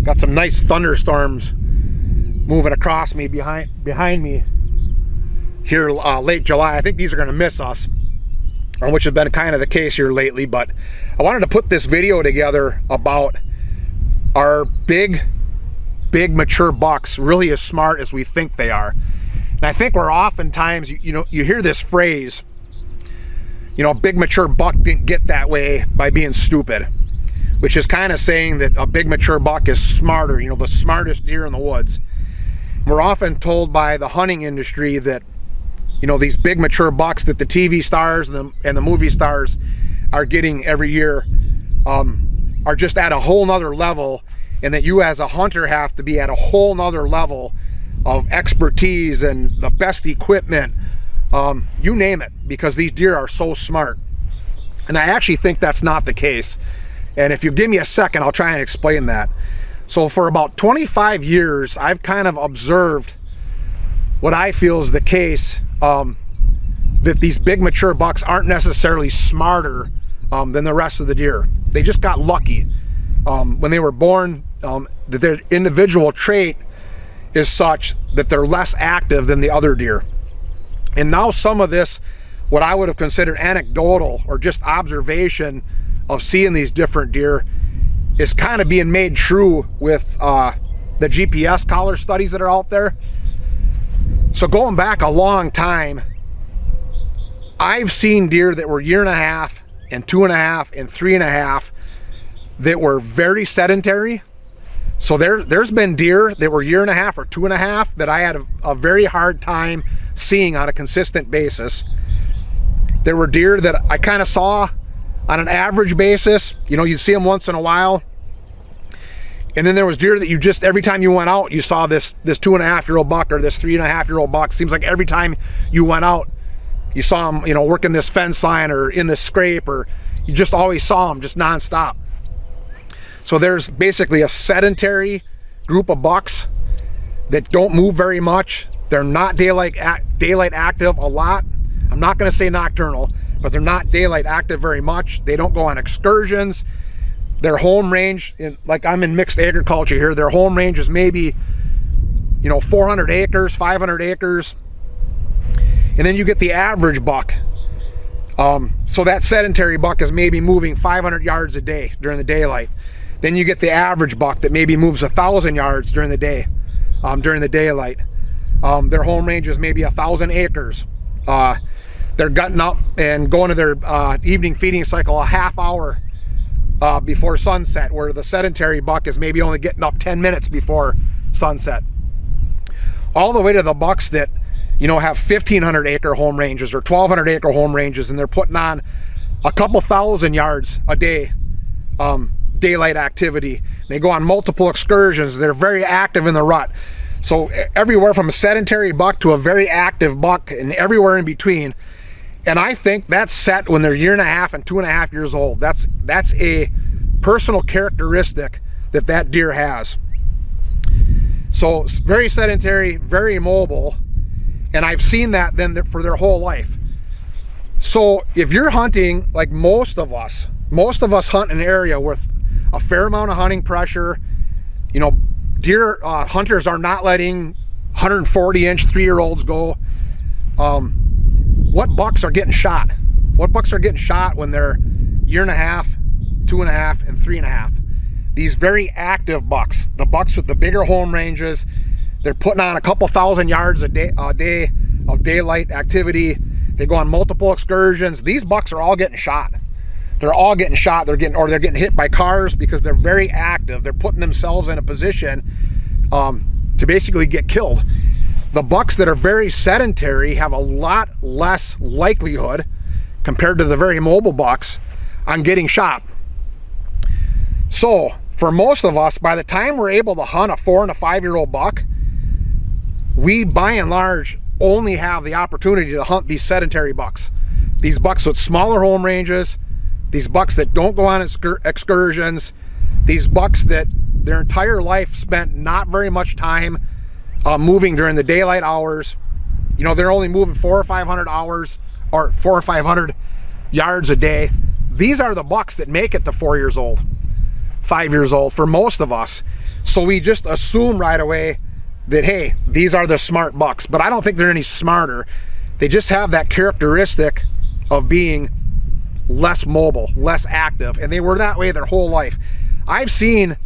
Got some nice thunderstorms moving across me behind me here late July. I think these are going to miss us, which has been kind of the case here lately. But I wanted to put this video together about our big mature bucks really as smart as we think they are. And I think we're oftentimes, you hear this phrase, a big mature buck didn't get that way by being stupid, which is kind of saying that a big mature buck is smarter, the smartest deer in the woods. We're often told by the hunting industry that, these big mature bucks that the TV stars and the movie stars are getting every year are just at a whole nother level, and that you as a hunter have to be at a whole nother level of expertise and the best equipment, you name it, because these deer are so smart. And I actually think that's not the case. And if you give me a second, I'll try and explain that. So for about 25 years, I've kind of observed what I feel is the case, that these big mature bucks aren't necessarily smarter than the rest of the deer. They just got lucky. When they were born, that their individual trait is such that they're less active than the other deer. And now some of this, what I would have considered anecdotal or just observation of seeing these different deer, is kind of being made true with the GPS collar studies that are out there. So going back a long time, I've seen deer that were 1.5 years and 2.5 and 3.5 that were very sedentary. So there's been deer that were 1.5 years or 2.5 that I had a very hard time seeing on a consistent basis. There were deer that I kind of saw on an average basis, you'd see them once in a while. And then there was deer that you just, every time you went out, you saw this 2.5-year-old buck or this 3.5-year-old buck. Seems like every time you went out, you saw them, working this fence line or in the scrape, or you just always saw them just nonstop. So there's basically a sedentary group of bucks that don't move very much. They're not daylight active a lot. I'm not going to say nocturnal, but they're not daylight active very much. They don't go on excursions. Their home range, like I'm in mixed agriculture here, their home range is maybe 400 acres, 500 acres. And then you get the average buck. So that sedentary buck is maybe moving 500 yards a day during the daylight. Then you get the average buck that maybe moves 1,000 yards during the day, during the daylight. Their home range is maybe 1,000 acres. They're gutting up and going to their evening feeding cycle a half hour before sunset, where the sedentary buck is maybe only getting up 10 minutes before sunset. All the way to the bucks that have 1,500 acre home ranges or 1,200 acre home ranges, and they're putting on a couple thousand yards a day daylight activity. They go on multiple excursions. They're very active in the rut. So everywhere from a sedentary buck to a very active buck and everywhere in between. And I think that's set when they're 1.5 years and 2.5 years old. That's a personal characteristic that deer has. So very sedentary, very mobile, and I've seen that then for their whole life. So if you're hunting, like most of us hunt an area with a fair amount of hunting pressure. Deer hunters are not letting 140-inch 3-year-olds go. What bucks are getting shot? What bucks are getting shot when they're 1.5 years, 2.5, and 3.5? These very active bucks, the bucks with the bigger home ranges, they're putting on a couple thousand yards a day of daylight activity. They go on multiple excursions. These bucks are all getting shot. They're all getting shot. They're getting hit by cars because they're very active. They're putting themselves in a position to basically get killed. The bucks that are very sedentary have a lot less likelihood compared to the very mobile bucks on getting shot. So for most of us, by the time we're able to hunt a 4- and 5-year-old buck, we by and large only have the opportunity to hunt these sedentary bucks. These bucks with smaller home ranges, these bucks that don't go on excursions, these bucks that their entire life spent not very much time moving during the daylight hours. They're only moving 400 or 500 hours or 400 or 500 yards a day. These are the bucks that make it to 4 years old. 5 years old for most of us. So we just assume right away that, hey, these are the smart bucks. But I don't think they're any smarter. They just have that characteristic of being less mobile, less active, and they were that way their whole life. I've seen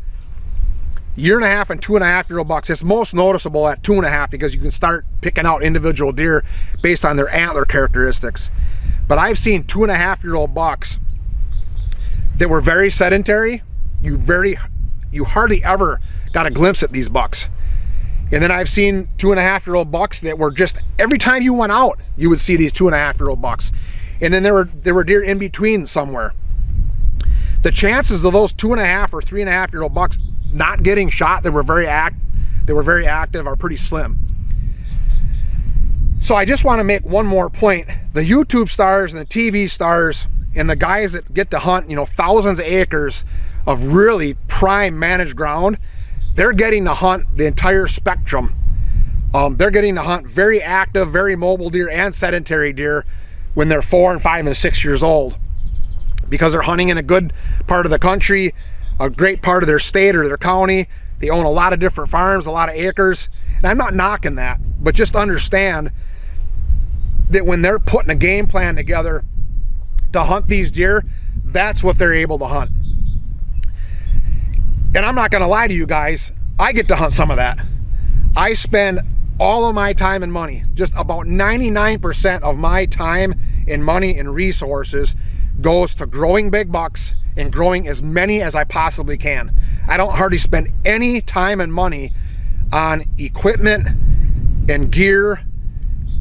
1.5 and 2.5-year-old bucks. It's most noticeable at 2.5 because you can start picking out individual deer based on their antler characteristics. But I've seen 2.5-year-old bucks that were very sedentary. You hardly ever got a glimpse at these bucks. And then I've seen 2.5-year-old bucks that were just, every time you went out, you would see these 2.5-year-old bucks. And then there were deer in between somewhere. The chances of those 2.5 or 3.5-year-old bucks not getting shot that were very active are pretty slim. So I just want to make one more point. The YouTube stars and the TV stars and the guys that get to hunt, thousands of acres of really prime managed ground, they're getting to hunt the entire spectrum. They're getting to hunt very active, very mobile deer and sedentary deer when they're 4 and 5 and 6 years old, because they're hunting in a good part of the country, a great part of their state or their county. They own a lot of different farms, a lot of acres. And I'm not knocking that, but just understand that when they're putting a game plan together to hunt these deer, that's what they're able to hunt. And I'm not gonna lie to you guys, I get to hunt some of that. I spend all of my time and money, just about 99% of my time and money and resources goes to growing big bucks and growing as many as I possibly can. I don't hardly spend any time and money on equipment and gear,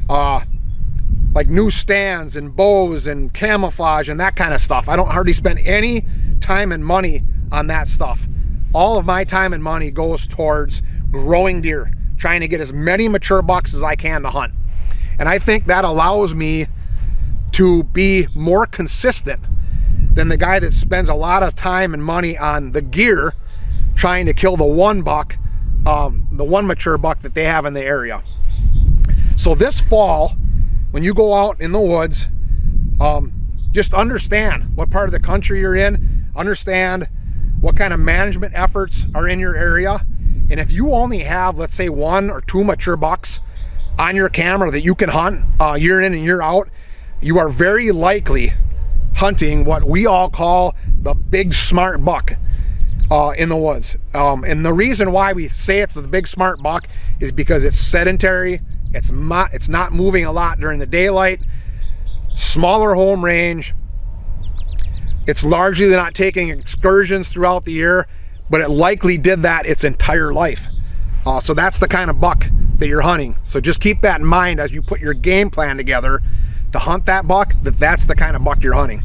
like new stands and bows and camouflage and that kind of stuff. I don't hardly spend any time and money on that stuff. All of my time and money goes towards growing deer, trying to get as many mature bucks as I can to hunt. And I think that allows me to be more consistent than the guy that spends a lot of time and money on the gear trying to kill the one buck, the one mature buck that they have in the area. So this fall, when you go out in the woods, just understand what part of the country you're in, understand what kind of management efforts are in your area. And if you only have, let's say, 1 or 2 mature bucks on your camera that you can hunt year in and year out, you are very likely hunting what we all call the big smart buck in the woods. And the reason why we say it's the big smart buck is because it's sedentary, it's not moving a lot during the daylight, smaller home range, it's largely not taking excursions throughout the year, but it likely did that its entire life. So that's the kind of buck that you're hunting. So just keep that in mind as you put your game plan together to hunt that buck, that's the kind of buck you're hunting.